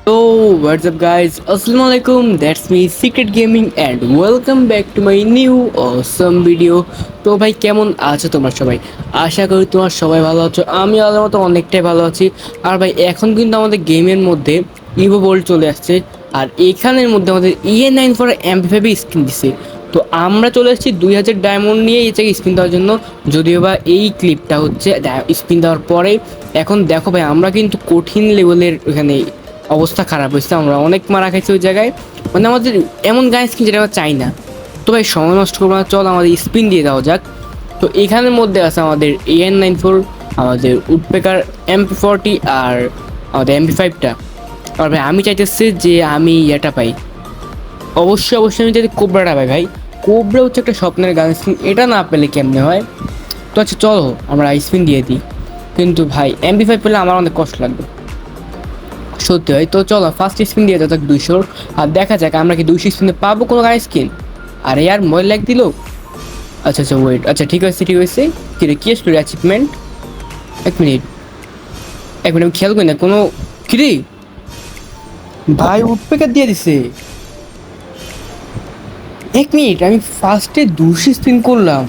What's up guys? Assalamualaikum. That's me Secret Gaming and welcome back to my new awesome video. তো ভাই কেমন আছো তোমরা সবাই? আশা করি তোমার সবাই ভালো আছো। আমি আল্লাহর মতো অনেকটাই ভালো আছি। আর ভাই এখন কিন্তু আমাদের গেমের মধ্যে ইভো বোল্ট চলে আসছে আর এখানের মধ্যে আমাদের EN9 ফর MP5 স্কিন দিছে। তো আমরা চলে এসেছি 2000 ডায়মন্ড নিয়ে এই জায়গায় স্পিন দেওয়ার জন্য। যদিও বা এই ক্লিপটা হচ্ছে স্পিন দেওয়ার পরে। এখন দেখো ভাই আমরা কিন্তু কঠিন লেভেলের এখানে অবস্থা খারাপ হয়েছে, আমরা অনেক মারা খাইছি ওই জায়গায়। মানে আমাদের এমন গান স্কিন যেটা আমরা চাই না। তো ভাই সময় নষ্ট করবো না, চল আমাদের স্পিন দিয়ে দেওয়া যাক। তো এখানের মধ্যে আছে আমাদের AN94, আমাদের উডপেকার MP40 আর আমাদের MP5টা। আর ভাই আমি চাইতেছি যে আমি এটা পাই, অবশ্যই আমি যদি কোবরাটা পাই। ভাই কোবরা হচ্ছে একটা স্বপ্নের গান স্কিন, এটা না পেলে কেমনে হয়। তো আচ্ছা চলো আমরা স্পিন দিয়ে দিই, কিন্তু ভাই MP5 পেলে আমার অনেক কষ্ট লাগবে সত্যি হয়। তো চলো ফার্স্ট স্পিন দিয়ে যাক 200, আর দেখা যাক আমরা কি 200 স্পিনে পাবো কোনো গান স্কিন। আরে ইয়ার মোবাইল লাইক দিল। আচ্ছা ওয়েট, আচ্ছা ঠিক আছে কি রে, কি আসলো অ্যাচিভমেন্ট? এক মিনিট আমি খেয়াল করি না কোনো। কি রে ভাই উডপেকার দিয়ে দিছে। এক মিনিট, আমি ফার্স্টে 200 স্পিন করলাম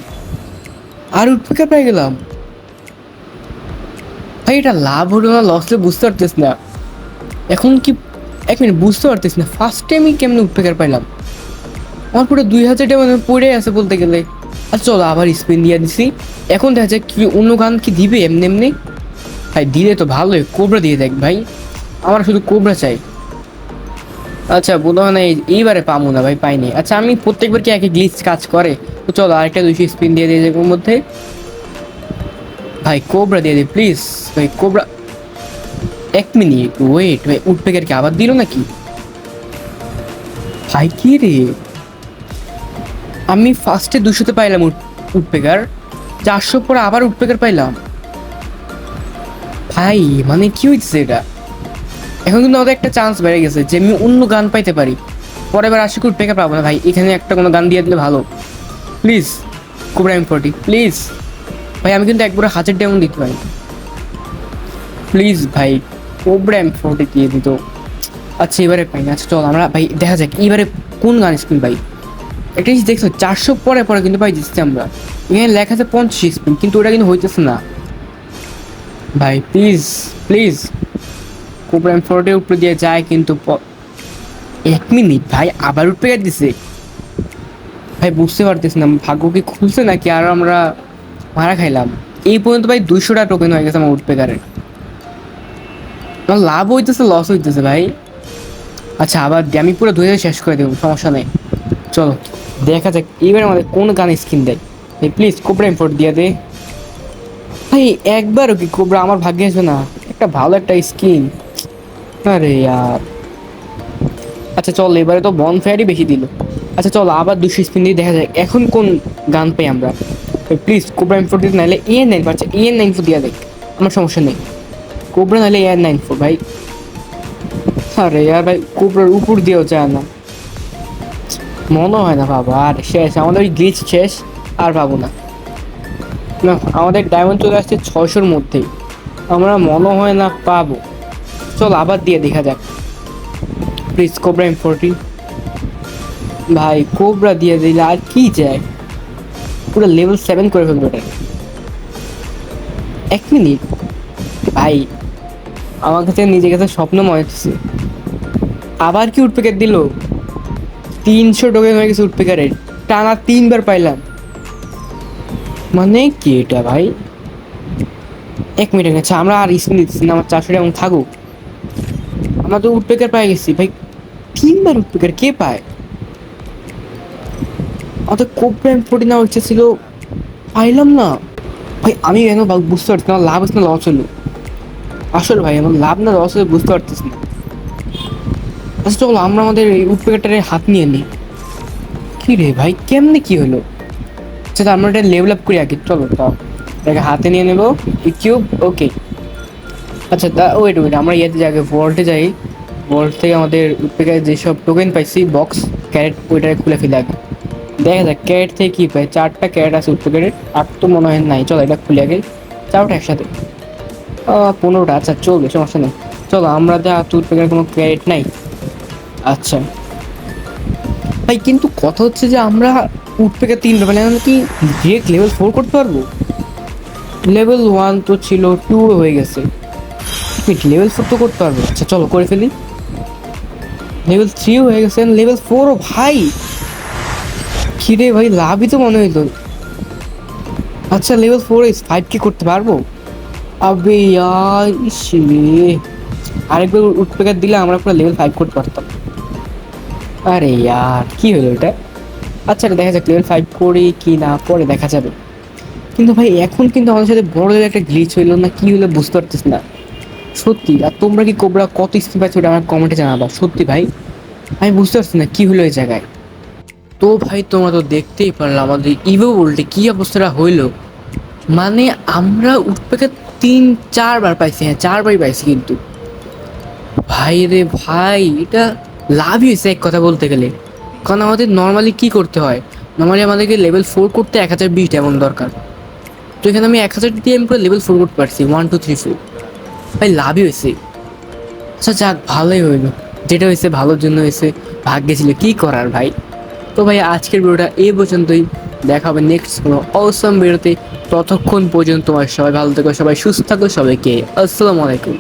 আর উডপেকার পেয়ে গেলাম। ভাই এটা লাভ হলো না লস হলো বুঝতে পারতেছ না এখন কি। এক মিনিট, বুঝতে পারতেছি না ফার্স্টে আমি কেমনে উডপেকার পাইলাম। আমার পুরো 2000 টাকা পড়ে আছে বলতে গেলে। আচ্ছা চলো আবার স্পিন দিয়ে দিছি, এখন দেখা যায় কি অন্য গান কি দিবে এমনি এমনি। ভাই দিলে তো ভালোই, কোবরা দিয়ে দেখ ভাই, আমার শুধু কোবরা চাই। আচ্ছা মনে হয় না এইবারে পাবো না ভাই, পাইনি। আচ্ছা আমি প্রত্যেকবার কি একই গ্লিচ কাজ করে? তো চলো আরেকটা 200 স্পিন দিয়ে দিয়ে যাবো মধ্যে। ভাই কোবরা দিয়ে দে প্লিজ, ভাই কোবরা। এক মিনিট ওয়েট, ভাই উডপেকার কি আবার দিল নাকি? ভাই কি রে, আমি ফার্স্টে 200-তে পাইলাম উডপেকার, 400 পরে আবার উডপেকার পাইলাম। ভাই মানে কি হয়েছে এটা? এখন কিন্তু আমাদের একটা চান্স বেড়ে গেছে যে আমি অন্য গান পাইতে পারি, পরের বার আশা করি উডপেকার পাবো না। ভাই এখানে একটা কোনো গান দিয়ে দিলে ভালো প্লিজ। Cobra M40 please. ভাই আমি কিন্তু একবারে 1000 ডায়মন্ড দিতে পারি প্লিজ ভাই, কোবরা M40 দিয়ে দিত। আচ্ছা এবারে পাই না। আচ্ছা চল আমরা ভাই দেখা যাক এবারে কোন গান স্কিন পাই। একটা জিনিস দেখছো 400 পরে পরে কিন্তু পাই দিচ্ছি আমরা। এখানে লেখা আছে 50 স্পিন, কিন্তু ওটা কিন্তু হইতেছে না। ভাই প্লিজ কোবরা M40 উপরে দিয়ে যায় কিন্তু এক মিনিট ভাই আবার উঠে দিছে। ভাই বুঝতে পারতেছি না ভাগ্য কি খুলছে নাকি আর আমরা মারা খাইলাম। এই পর্যন্ত ভাই 200টা টোকেন হয়ে গেছে আমার উডপেকারের। আমার লাভ হইতেছে লস হইতেছে ভাই। আচ্ছা আবার আমি পুরো 2000 শেষ করে দেবো, সমস্যা নেই। চলো দেখা যাক এবার আমাদের কোন গান স্কিন দেয়। ভাই প্লিজ কোবরা M40 দিয়ে দে ভাই, একবারও কি কোবরা আমার ভাগ্যে আসবে না? একটা ভালো একটা স্কিন। আরে ইয়ার। আচ্ছা চল এবারে তো বন ফায়ারই বেশি দিল। আচ্ছা চলো আবার 200 স্পিন দিয়ে দেখা যায় এখন কোন গান পাই আমরা। প্লিজ কোবরা M40 নাইলে EN9 পাচ্ছে, EN94 দিয়ে দেখ, আমার সমস্যা নেই। কোবরা নাইলে EN94 ভাই। আরে ইয়ার ভাই কোবরার উপর দিয়েও যায় না, মনে হয় না বাবা। আর শেষ আমাদের গ্লিচ শেষ, আর পাবো না। না আমাদের ডায়মন্ড চলে আসছে 600-র মধ্যেই, আমরা মনে হয় না পাবো। চল আবার দিয়ে দেখা যাক প্লিজ কোবরা M40। ভাই কোবরা দিয়ে দিলে আর কি যায়, পুরো লেভেল 7 করে ফেলবে ওটা। এক মিনিট ভাই, আমার কাছে নিজের কাছে স্বপ্ন মনে হচ্ছে। আবার কি উডপেকার দিল? 300 টোকেন হয়ে গেছে উডপেকারের, টানা 3বার পাইলাম। মানে কি এটা ভাই? এক মিনিট আচ্ছা আমরা আর স্পিন দিচ্ছি না, আমার 400 এমন থাকুক। আমরা তো উডপেকার পাই গেছি ভাই, 3বার উডপেকার কে পায়? আমাদের কোবরা M40 নেওয়ার ইচ্ছা ছিল, পাইলাম না। ভাই আমি কেন বুঝতে পারছি না লাভ হচ্ছে না লস হলো। আসলে ভাই আমার লাভ না লস হলে বুঝতে পারতেছি না। আচ্ছা চলো আমরা আমাদের এই উডপেকারটারে হাত নিয়ে নিই। কি রে ভাই কেমনে কি হলো? আচ্ছা তো আমরা এটা লেভেল আপ করি আগে, চলো তাও এটাকে হাতে নিয়ে নেবো কিউব। ওকে আচ্ছা ওয়েট আমরা ইয়েতে যাই আগে, ভল্টে যাই। ভল্ট থেকে আমাদের উডপেকারে যেসব টোকেন পাইছি বক্স ক্যারেট, ওইটাকে খুলে ফেলে আগে দেখা যাক ক্যারেট থেকে কি পাই। 4টা ক্যারেট আছে উডপেকারের, আর তো মনে হয় নাই। চলো এটা খুলে আগে 4টা একসাথে, 15টা। আচ্ছা চলবে সমস্যা নেই। চলো আমরা তো উডপেকার কোনো ক্রেডিট নাই। আচ্ছা ভাই, কিন্তু কথা হচ্ছে যে আমরা উডপেকার 3 লেভেল, আমরা কি ডিরেক্ট লেভেল 4 করতে পারবো? লেভেল 1 তো ছিল, 2 হয়ে গেছে, লেভেল 4 তো করতে পারবো। আচ্ছা চলো করে ফেলি। লেভেল 3 হয়ে গেছে, লেভেল 4 ও ভাই। খিরে ভাই, লাভই তো মনে হইতো। আচ্ছা লেভেল 4 5 কি করতে পারবো? আবে ইয়ার ইসে, আরেকবার উডপেকার দিলে আমরা পুরো লেভেল 5 করতে পারতাম। আরে ইয়ার কি হলো এটা? আচ্ছা এটা দেখা যাক, লেভেল 5 করি কি না পরে দেখা যাবে। কিন্তু ভাই এখন কিন্তু আমাদের সাথে বড় লেভেল একটা গ্লিচ হইলো না, কি হলো বুঝতে পারতেছি না সত্যি। আর তোমরা কি কোবরা কত স্পিড পাচ্ছ ওটা আমার কমেন্টে জানাবা সত্যি ভাই। আমি বুঝতে পারছি না কি হলো এই জায়গায়। তো ভাই তোমরা তো দেখতেই পারলে আমাদের ইভো ওয়ার্ল্ডে কি অবস্থাটা হইলো। মানে আমরা উঠপেকে 3-4 বার পাইছি, হ্যাঁ 4বারই পাইছি কিন্তু। ভাই রে ভাই, এটা লাভই হয়েছে এক কথা বলতে গেলে। কারণ আমাদের নর্মালি কি করতে হয়, নর্মালি আমাদেরকে লেভেল 4 করতে 1020 ডায়মন্ড দরকার। তো এখানে আমি 1000 দিয়ে আমি পুরো লেভেল 4 করতে পারছি, 1 2 3 4। ভাই লাভই হয়েছে। আচ্ছা যাক, ভালোই হইলো, যেটা হয়েছে ভালোর জন্য হয়েছে, ভাগ্যে ছিল কি করার ভাই। তো ভাই আজকের ভিডিওটা এই পর্যন্তই, দেখা হবে নেক্সট কোনো অসম ভিডিওতে। ততক্ষণ পর্যন্ত তোমার সবাই ভালো থেকো, সবাই সুস্থ থাকো, সবাইকে আসসালামু আলাইকুম।